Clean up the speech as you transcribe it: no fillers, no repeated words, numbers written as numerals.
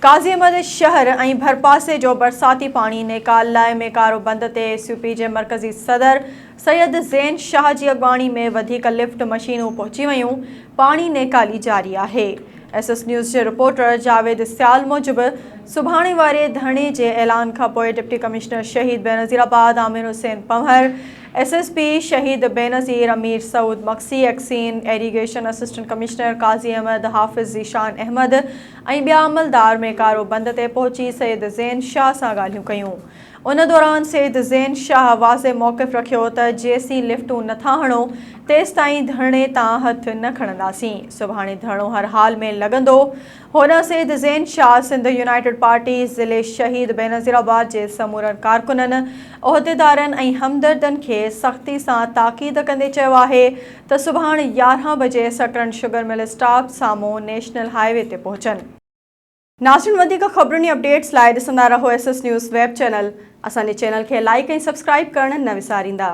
काज़ी अहमद शहर ऐं भरपासे जो बरसाती पानी निकाल लाइ मेकारो बंद ते एसयूपी जे मरकज़ी सदर सैयद ज़ैन शाह जी अॻवानी में वधीक लिफ्ट मशीनूं पहुची वयूं। पानी नेकाली जारी आहे। एसएस न्यूज़ जे रिपोर्टर जावेद सियाल मूजिबि सुभाणे वारे धरणे जे ऐलान खां पोइ डिप्टी कमिश्नर शहीद बेनज़ीराबाद आमिर हुसैन पंवर, एसएसपी शहीद बेनज़ीर अमीर Saud Maksi, एक्सीन irrigation assistant commissioner काज़ी अहमद, हाफ़िज़ ज़ीशान अहमद ऐं ॿिया अमलदार मेकारो बंद ते पहुची सैयद ज़ैन शाह सां ॻाल्हियूं कयूं। उन दौरान सैयद ज़ैन शाह वाज़े मौक़िफ़ रखियो त जेसीं लिफ्टूं नथा हणो तेसिताईं धरणे तां हथ न खणंदासीं। सुभाणे धरणो हर हाल में लॻंदो। हुन सैयद ज़ैन शाह सिंध यूनाइटेड पार्टी ज़िले शहीद बेनज़ीराबाद जे समूरनि कारकुननि, उहिदेदारनि ऐं हमदर्दनि खे सख़्ती सां ताक़ीद कंदे चयो आहे त सुभाणे 11 बजे सटरन शुगर मिल स्टॉप साम्हूं नेशनल हाईवे ते पहुचनि। नाज़रीन, वधीक ख़बरुनि अपडेट्स लाइ ॾिसंदा रहो एसएस न्यूज़ वेब चैनल। असांजे चैनल खे लाइक ऐं सब्सक्राइब करणु न विसारींदा।